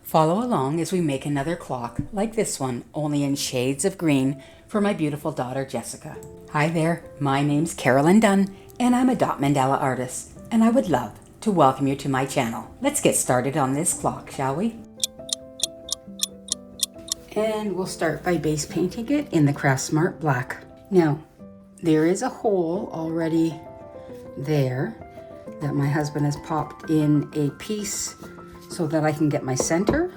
Follow along as we make another clock like this one, only in shades of green, for my beautiful daughter Jessica. Hi there, my name's Kara-Lynne Dunn, and I'm a dot mandala artist, and I would love to welcome you to my channel. Let's get started on this clock, shall we? And we'll start by base painting it in the Craftsmart black. Now, there is a hole already there that my husband has popped in a piece so that I can get my center.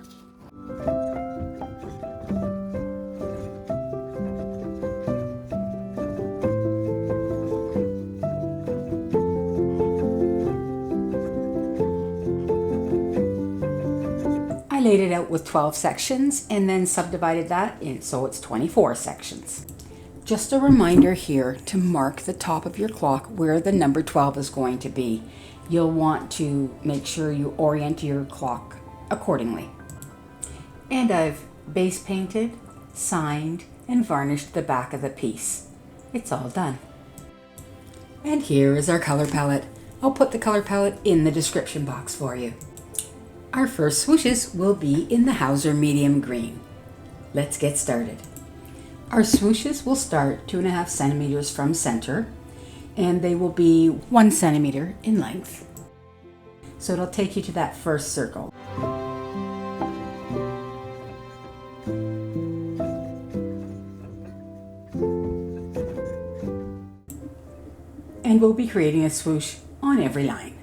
I laid it out with 12 sections and then subdivided that in so it's 24 sections. Just a reminder here to mark the top of your clock where the number 12 is going to be. You'll want to make sure you orient your clock accordingly. And I've base painted, signed, and varnished the back of the piece. It's all done. And here is our color palette. I'll put the color palette in the description box for you. Our first swooshes will be in the Hauser medium green. Let's get started. Our swooshes will start 2.5 centimeters from center, and they will be 1 centimeter in length. So it'll take you to that first circle. And we'll be creating a swoosh on every line.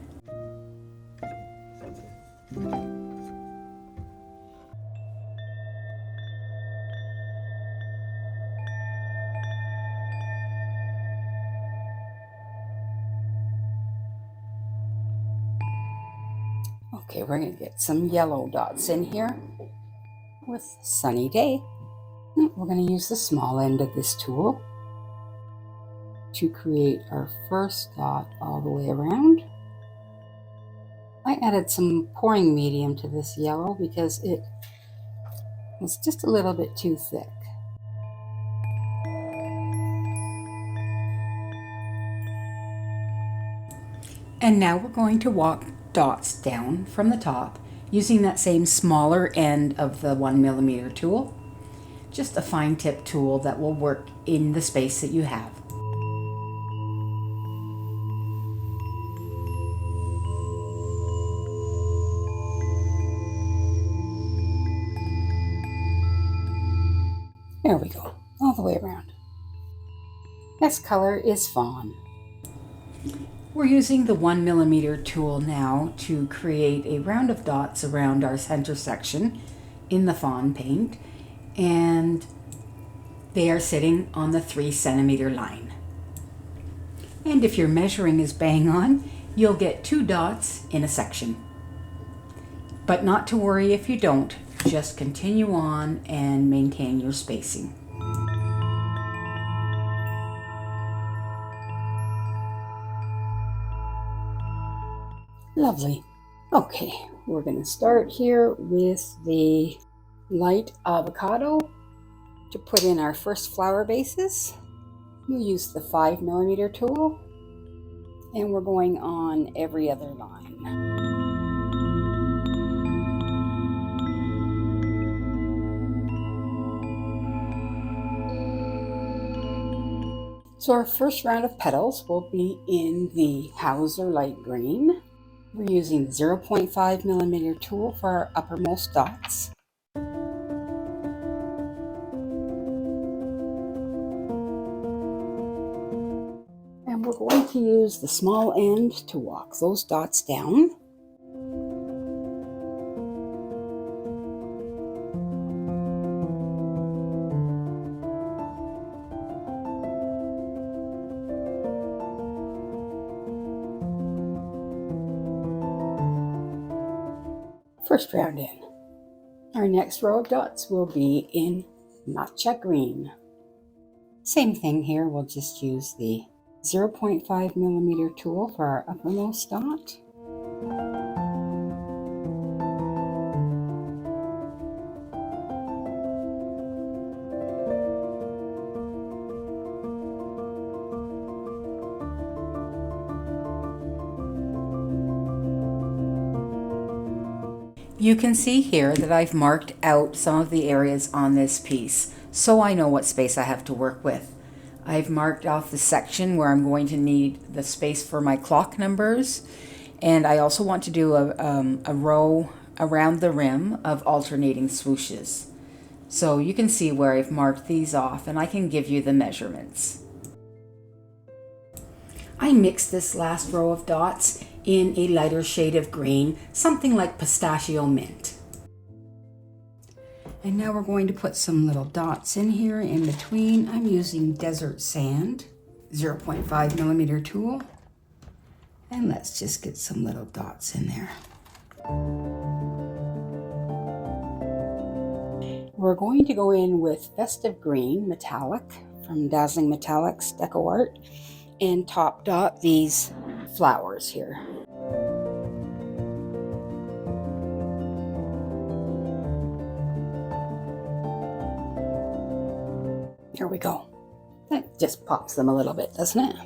Okay, we're going to get some yellow dots in here with Sunny Day. We're going to use the small end of this tool to create our first dot all the way around. I added some pouring medium to this yellow because it was just a little bit too thick. And now we're going to walk dots down from the top using that same smaller end of the 1mm tool. Just a fine tip tool that will work in the space that you have. There we go, all the way around. Next color is fawn. We're using the 1mm tool now to create a round of dots around our center section in the fawn paint, and they are sitting on the 3 centimeter line. And if your measuring is bang on, you'll get 2 dots in a section. But not to worry if you don't, just continue on and maintain your spacing. Lovely. Okay, we're going to start here with the light avocado to put in our first flower bases. We'll use the 5mm tool, and we're going on every other line. So our first round of petals will be in the Hauser light green. We're using the 0.5mm tool for our uppermost dots. And we're going to use the small end to walk those dots down. First round in. Our next row of dots will be in matcha green. Same thing here, we'll just use the 0.5mm tool for our uppermost dot. You can see here that I've marked out some of the areas on this piece, so I know what space I have to work with. I've marked off the section where I'm going to need the space for my clock numbers, and I also want to do a row around the rim of alternating swooshes. So you can see where I've marked these off, and I can give you the measurements. I mixed this last row of dots in a lighter shade of green, something like pistachio mint. And now we're going to put some little dots in here in between. I'm using desert sand, 0.5 millimeter tool. And let's just get some little dots in there. We're going to go in with Festive Green Metallic from Dazzling Metallics Deco Art and top dot these flowers here. There we go. That just pops them a little bit, doesn't it?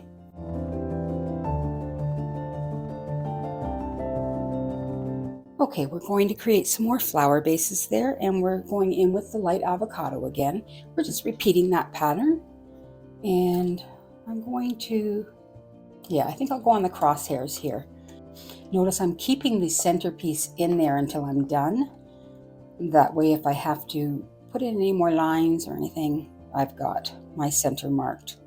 Okay, we're going to create some more flower bases there, and we're going in with the light avocado again. We're just repeating that pattern, and I'm going to, I think I'll go on the crosshairs here. Notice I'm keeping the centerpiece in there until I'm done. That way, if I have to put in any more lines or anything, I've got my center marked.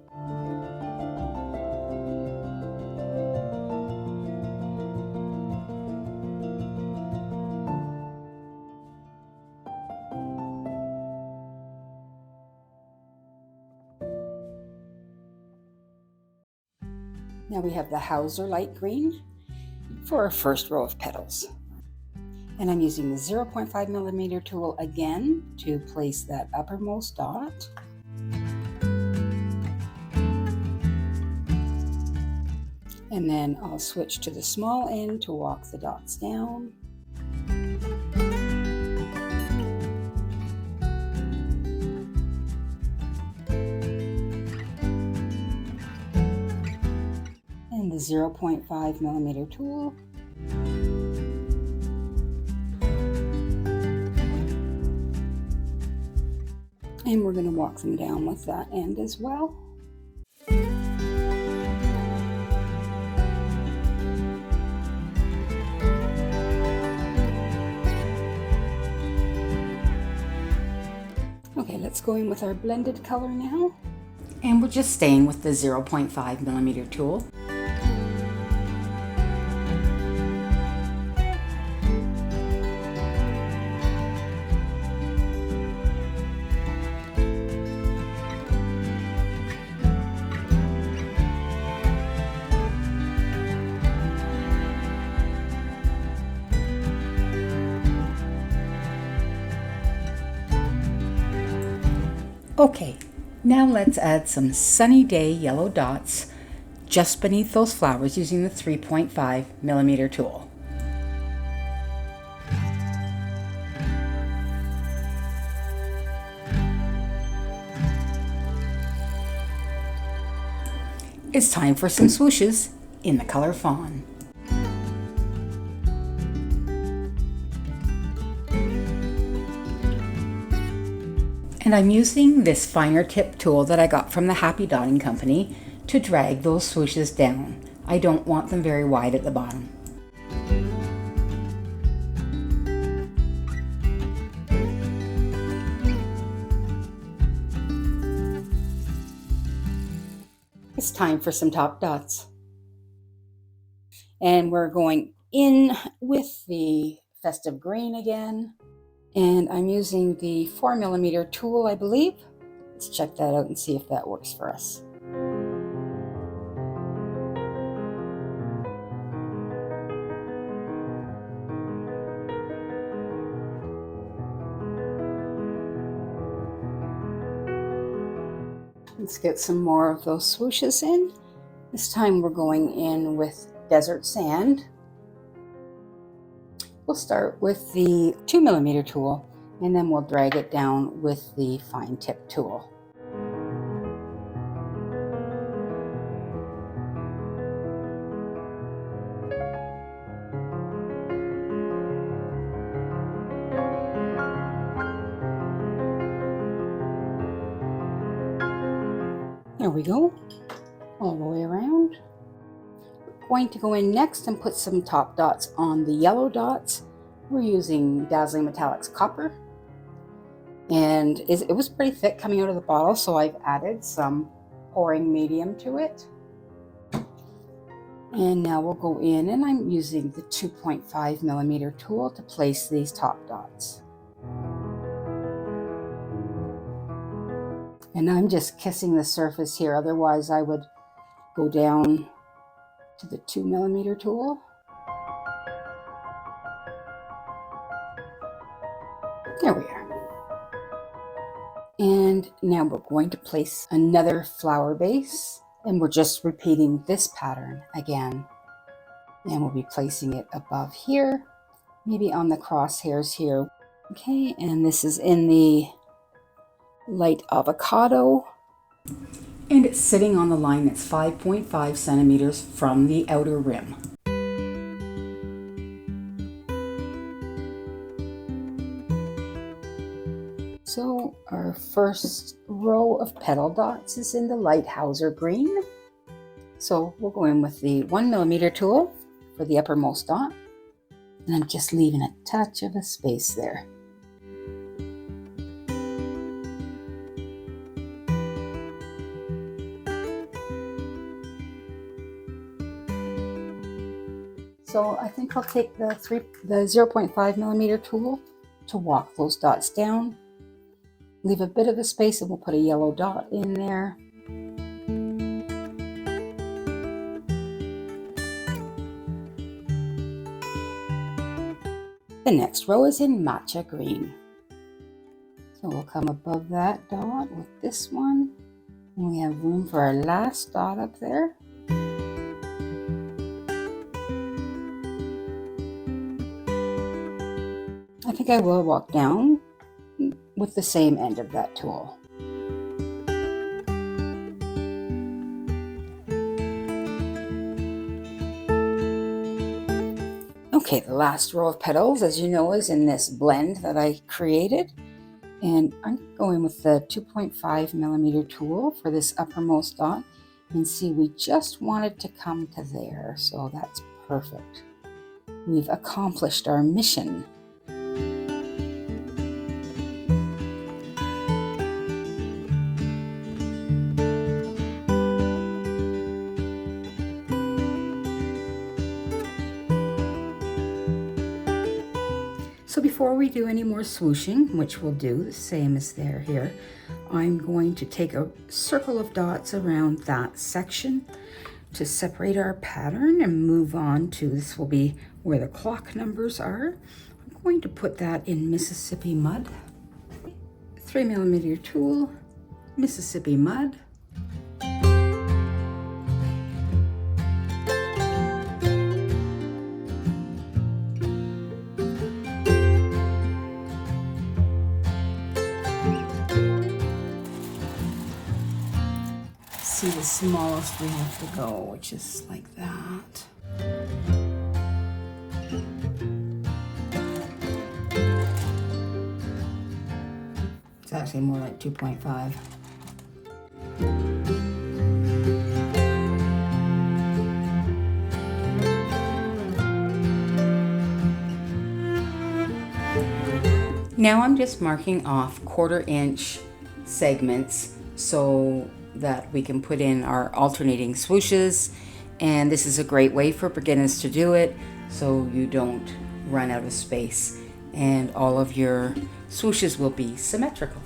Now we have the Hauser light green for our first row of petals. And I'm using the 0.5 millimeter tool again to place that uppermost dot. And then I'll switch to the small end to walk the dots down. And the 0.5 millimeter tool. And we're going to walk them down with that end as well. Okay, let's go in with our blended color now. And we're just staying with the 0.5 millimeter tool. Okay, now let's add some sunny day yellow dots just beneath those flowers using the 3.5 millimeter tool. It's time for some swooshes in the color fawn. And I'm using this finer tip tool that I got from the Happy Dotting Company to drag those swooshes down. I don't want them very wide at the bottom. It's time for some top dots. And we're going in with the Festive Green again. And I'm using the 4 millimeter tool, I believe. Let's check that out and see if that works for us. Let's get some more of those swooshes in. This time we're going in with desert sand. We'll start with the 2 millimeter tool, and then we'll drag it down with the fine tip tool. There we go, all the way around. We're going to go in next and put some top dots on the yellow dots. We're using Dazzling Metallics Copper. And it was pretty thick coming out of the bottle, so I've added some pouring medium to it. And now we'll go in, and I'm using the 2.5mm tool to place these top dots. And I'm just kissing the surface here, otherwise I would go down to the 2mm tool. There we are. And now we're going to place another flower base, and we're just repeating this pattern again. And we'll be placing it above here, maybe on the crosshairs here. Okay, and this is in the light avocado. And it's sitting on the line that's 5.5 centimeters from the outer rim. So our first row of petal dots is in the light Hauser green. So we'll go in with the 1mm tool for the uppermost dot. And I'm just leaving a touch of a space there. So I think I'll take the 0.5mm tool to walk those dots down. Leave a bit of a space, and we'll put a yellow dot in there. The next row is in matcha green. So we'll come above that dot with this one, and we have room for our last dot up there. I think I will walk down with the same end of that tool. Okay, the last row of petals, as you know, is in this blend that I created. And I'm going with the 2.5mm tool for this uppermost dot. And see, we just want it to come to there, so that's perfect. We've accomplished our mission. So before we do any more swooshing, which we'll do the same as there here, I'm going to take a circle of dots around that section to separate our pattern and move on to, this will be where the clock numbers are. I'm going to put that in Mississippi mud. 3mm tool, Mississippi mud. See the smallest we have to go, which is like that. It's actually more like 2.5. Now I'm just marking off 1/4 inch segments so that we can put in our alternating swooshes, and this is a great way for beginners to do it so you don't run out of space, and all of your swooshes will be symmetrical.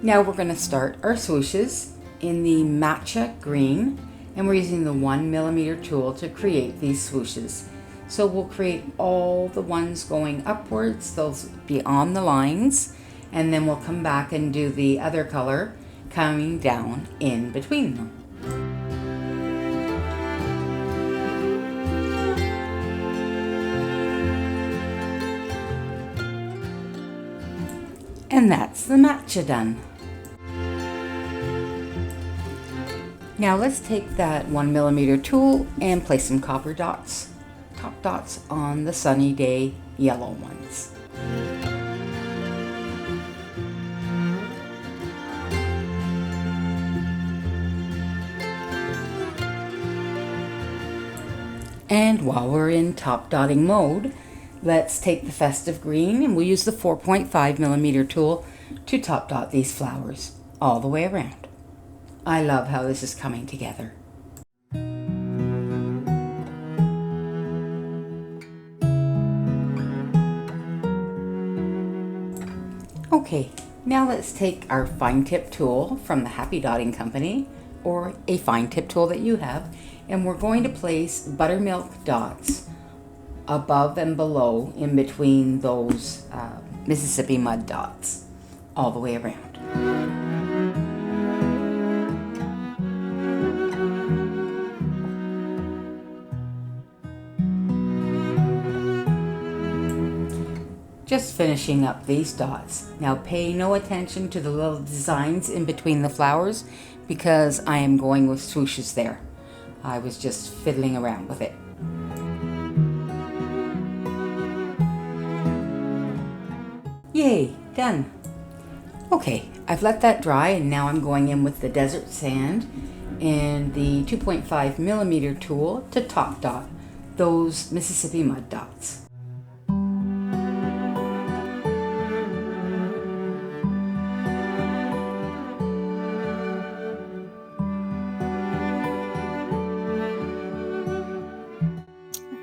Now we're going to start our swooshes in the matcha green, and we're using the 1mm tool to create these swooshes. So we'll create all the ones going upwards, those be on the lines, and then we'll come back and do the other color coming down in between them. And that's the matcha done. Now let's take that 1mm tool and place some copper dots, top dots on the sunny day yellow ones. And while we're in top dotting mode, let's take the festive green and we'll use the 4.5mm tool to top dot these flowers all the way around. I love how this is coming together. Okay, now let's take our fine tip tool from the Happy Dotting Company, or a fine tip tool that you have, and we're going to place buttermilk dots above and below in between those Mississippi mud dots all the way around. Just finishing up these dots. Now pay no attention to the little designs in between the flowers because I am going with swooshes there. I was just fiddling around with it. Yay, done. Okay, I've let that dry and now I'm going in with the desert sand and the 2.5mm tool to top dot those Mississippi mud dots.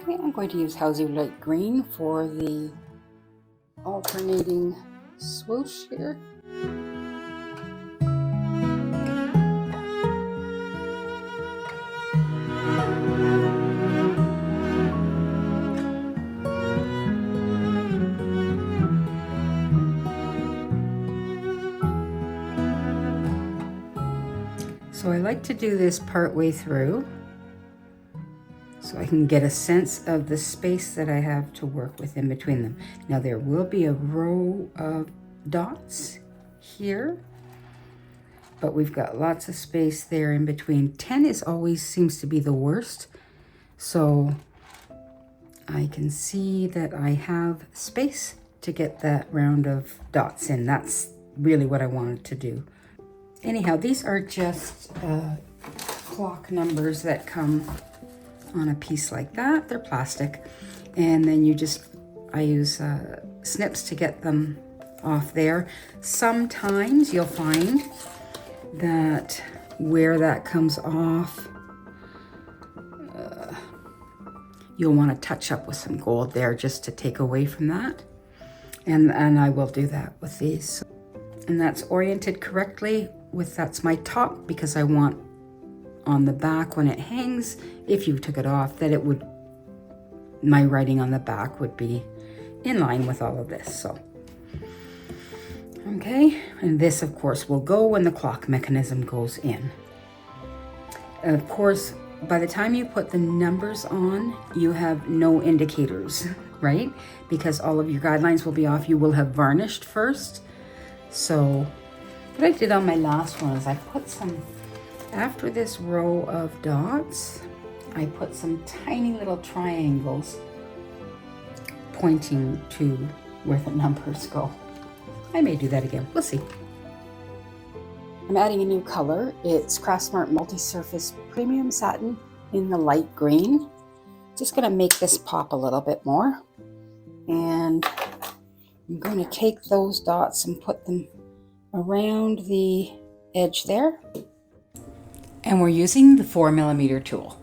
I'm going to use Hauser Light Green for the alternating swoosh here. So I like to do this part way through, so I can get a sense of the space that I have to work with in between them. Now there will be a row of dots here, but we've got lots of space there in between. 10 is always seems to be the worst, so I can see that I have space to get that round of dots in. That's really what I wanted to do. Anyhow, these are just clock numbers that come on a piece like that. They're plastic, and then I use snips to get them off there. Sometimes you'll find that where that comes off, you'll want to touch up with some gold there just to take away from that, and I will do that with these. And that's oriented correctly that's my top, because I want on the back when it hangs, if you took it off, that my writing on the back would be in line with all of this. So okay, and this of course will go when the clock mechanism goes in. And of course, by the time you put the numbers on, you have no indicators, right? Because all of your guidelines will be off. You will have varnished first. So what I did on my last one is I put some, after this row of dots, I put some tiny little triangles pointing to where the numbers go. I may do that again, we'll see. I'm adding a new color. It's Craftsmart Multi-Surface Premium Satin in the light green. Just gonna make this pop a little bit more. And I'm going to take those dots and put them around the edge there. And we're using the 4mm tool.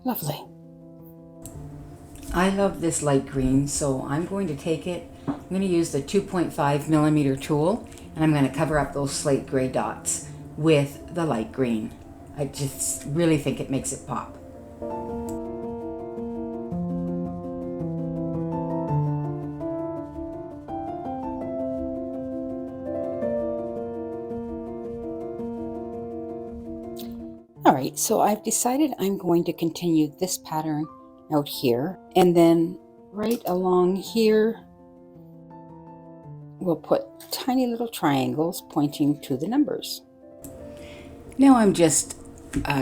Lovely. I love this light green, so I'm going to take it. I'm going to use the 2.5mm tool, and I'm going to cover up those slate gray dots with the light green. I just really think it makes it pop. All right, so I've decided I'm going to continue this pattern out here, and then right along here we'll put tiny little triangles pointing to the numbers. Now I'm just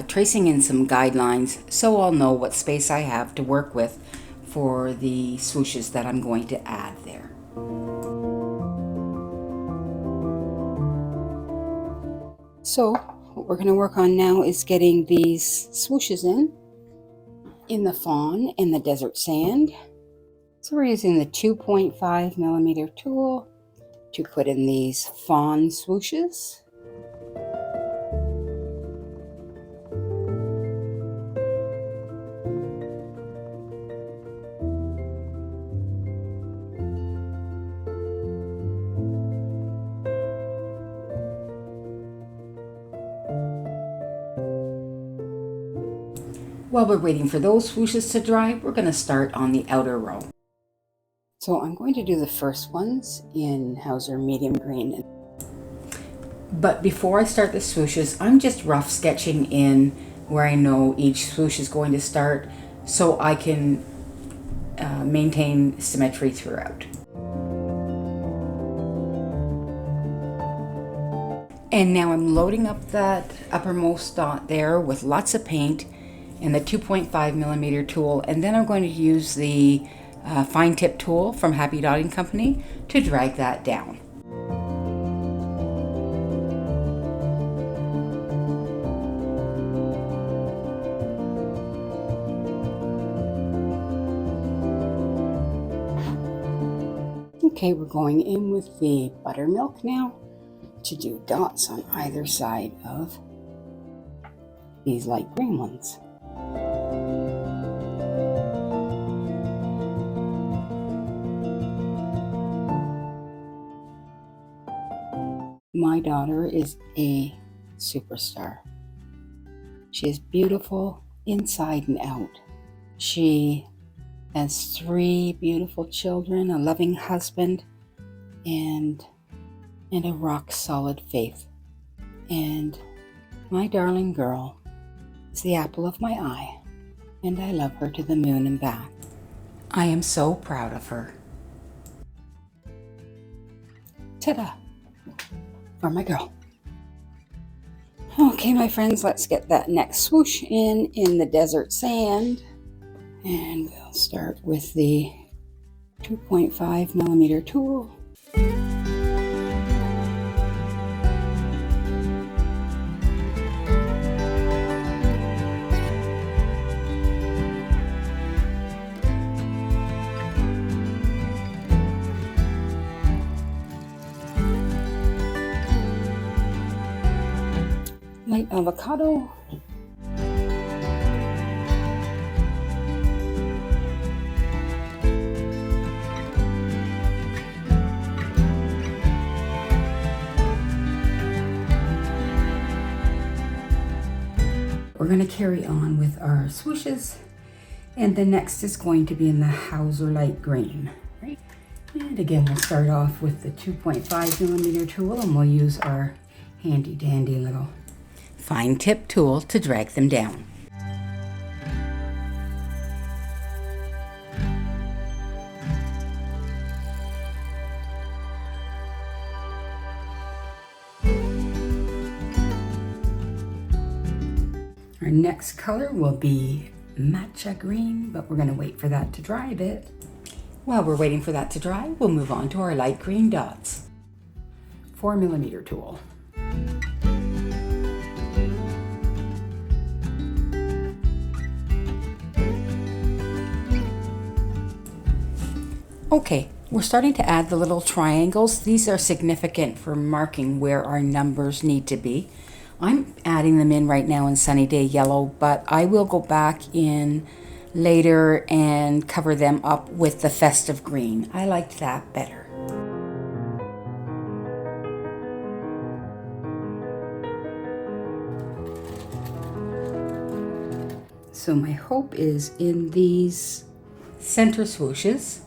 tracing in some guidelines so I'll know what space I have to work with for the swooshes that I'm going to add there. So what we're going to work on now is getting these swooshes in the fawn and the desert sand. So we're using the 2.5 millimeter tool to put in these fawn swooshes. While we're waiting for those swooshes to dry, we're going to start on the outer row. So I'm going to do the first ones in Hauser medium green. But before I start the swooshes, I'm just rough sketching in where I know each swoosh is going to start so I can maintain symmetry throughout. And now I'm loading up that uppermost dot there with lots of paint and the 2.5 millimeter tool, and then I'm going to use the fine tip tool from Happy Dotting Company to drag that down. Okay, we're going in with the buttermilk now to do dots on either side of these light green ones. My daughter is a superstar. She is beautiful inside and out. She has 3 beautiful children, a loving husband, and a rock-solid faith. And my darling girl is the apple of my eye, and I love her to the moon and back. I am so proud of her. Ta-da! For my girl. Okay, my friends, let's get that next swoosh in the desert sand. And we'll start with the 2.5 millimeter tool. Light avocado. We're going to carry on with our swooshes, and the next is going to be in the Hauser light green. Right? And again, we'll start off with the 2.5 millimeter tool, and we'll use our handy dandy little fine tip tool to drag them down. Our next color will be matcha green, but we're going to wait for that to dry a bit. While we're waiting for that to dry, we'll move on to our light green dots. 4 millimeter tool. Okay, we're starting to add the little triangles. These are significant for marking where our numbers need to be. I'm adding them in right now in Sunny Day Yellow, but I will go back in later and cover them up with the Festive Green. I liked that better. So my hope is in these center swooshes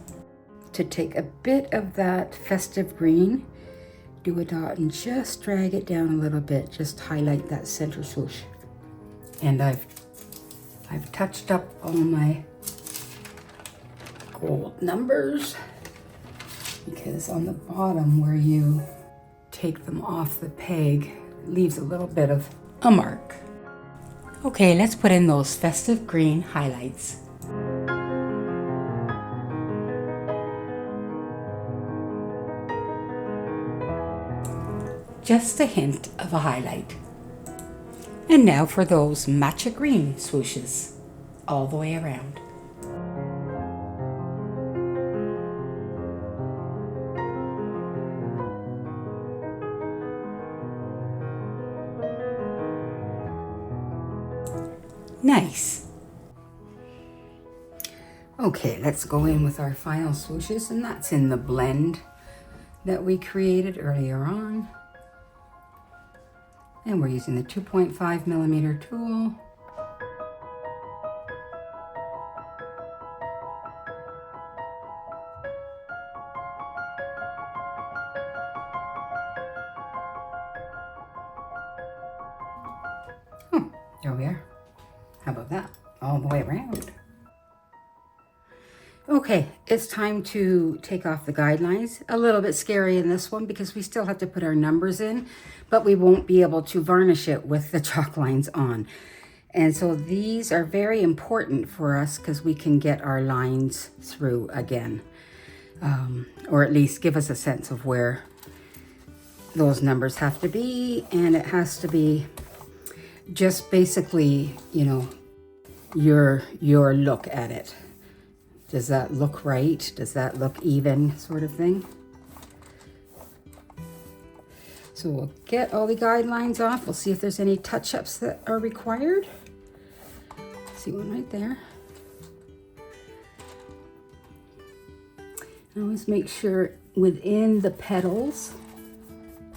to take a bit of that Festive Green, do a dot and just drag it down a little bit, just highlight that center swoosh. And I've touched up all my gold numbers, because on the bottom where you take them off the peg, it leaves a little bit of a mark. Okay, let's put in those Festive Green highlights. Just a hint of a highlight. And now for those matcha green swooshes all the way around. Nice. Okay, let's go in with our final swooshes, and that's in the blend that we created earlier on. And we're using the 2.5 millimeter tool. Oh, there we are. How about that? All the way around. Okay, it's time to take off the guidelines. A little bit scary in this one because we still have to put our numbers in, but we won't be able to varnish it with the chalk lines on. And so these are very important for us because we can get our lines through again, or at least give us a sense of where those numbers have to be. And it has to be just basically, you know, your look at it. Does that look right? Does that look even, sort of thing? So we'll get all the guidelines off. We'll see if there's any touch-ups that are required. See one right there. And always make sure within the petals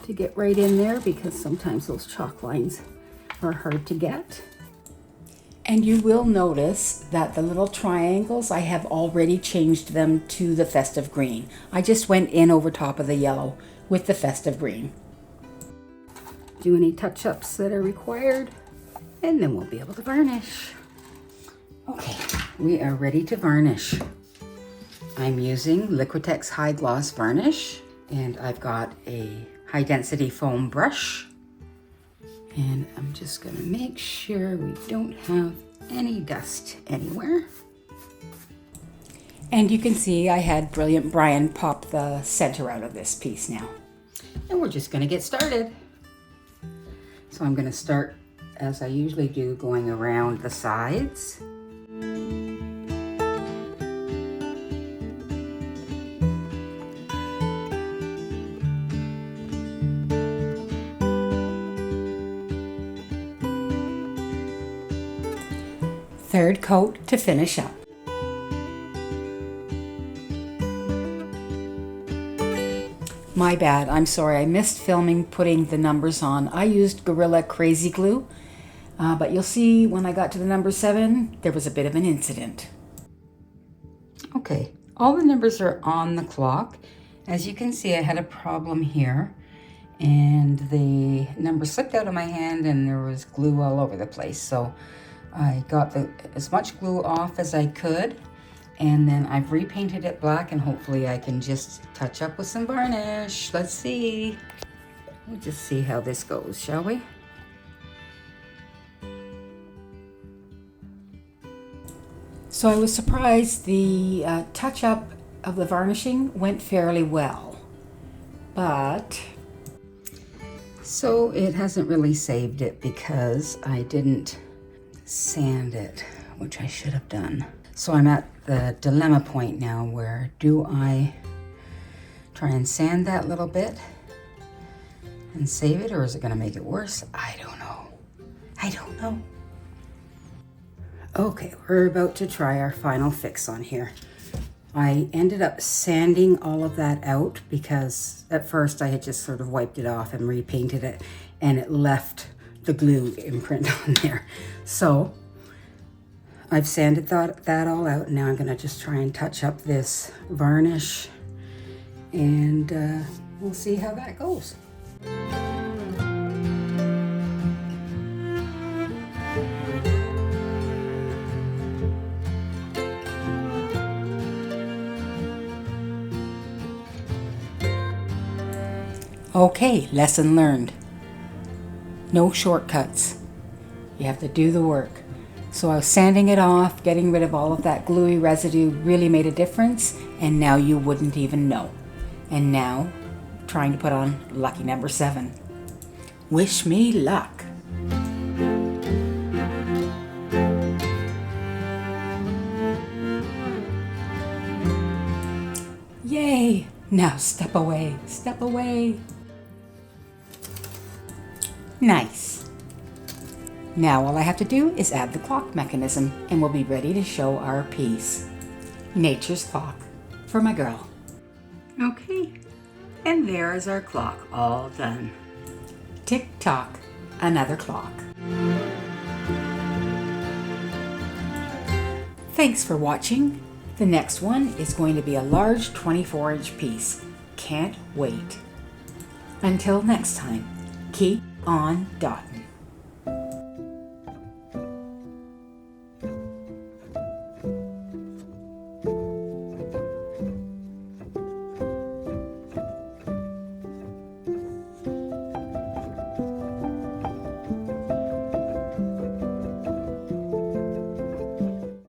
to get right in there, because sometimes those chalk lines are hard to get. And you will notice that the little triangles, I have already changed them to the festive green. I just went in over top of the yellow with the festive green. Do any touch-ups that are required, and then we'll be able to varnish. Okay, we are ready to varnish. I'm using Liquitex High Gloss Varnish, and I've got a high density foam brush. And I'm just gonna make sure we don't have any dust anywhere. And you can see I had Brilliant Brian pop the center out of this piece now. And we're just gonna get started. So I'm gonna start, as I usually do, going around the sides. Third coat to finish up. My bad, I'm sorry, I missed filming putting the numbers on. I used Gorilla Crazy Glue, but you'll see when I got to the number 7, there was a bit of an incident. Okay, all the numbers are on the clock. As you can see, I had a problem here, and the number slipped out of my hand and there was glue all over the place. So I got as much glue off as I could, and then I've repainted it black, and hopefully I can just touch up with some varnish. Let's see. We'll just see how this goes, shall we? So I was surprised the touch-up of the varnishing went fairly well, but so it hasn't really saved it because I didn't sand it, which I should have done. So I'm at the dilemma point now where do I try and sand that little bit and save it, or is it going to make it worse? I don't know. I don't know. Okay, we're about to try our final fix on here. I ended up sanding all of that out because at first I had just sort of wiped it off and repainted it, and it left the glue imprint on there. So I've sanded that all out. Now I'm gonna just try and touch up this varnish, and we'll see how that goes. Okay, lesson learned. No shortcuts. You have to do the work. So I was sanding it off, getting rid of all of that gluey residue really made a difference, and now you wouldn't even know. And now, trying to put on lucky number 7. Wish me luck. Now step away, step away. Nice. Now all I have to do is add the clock mechanism and we'll be ready to show our piece. Nature's clock for my girl. Okay, and there is our clock all done. Tick tock, another clock. Thanks for watching. The next one is going to be a large 24-inch piece. Can't wait. Until next time, keep on dotting.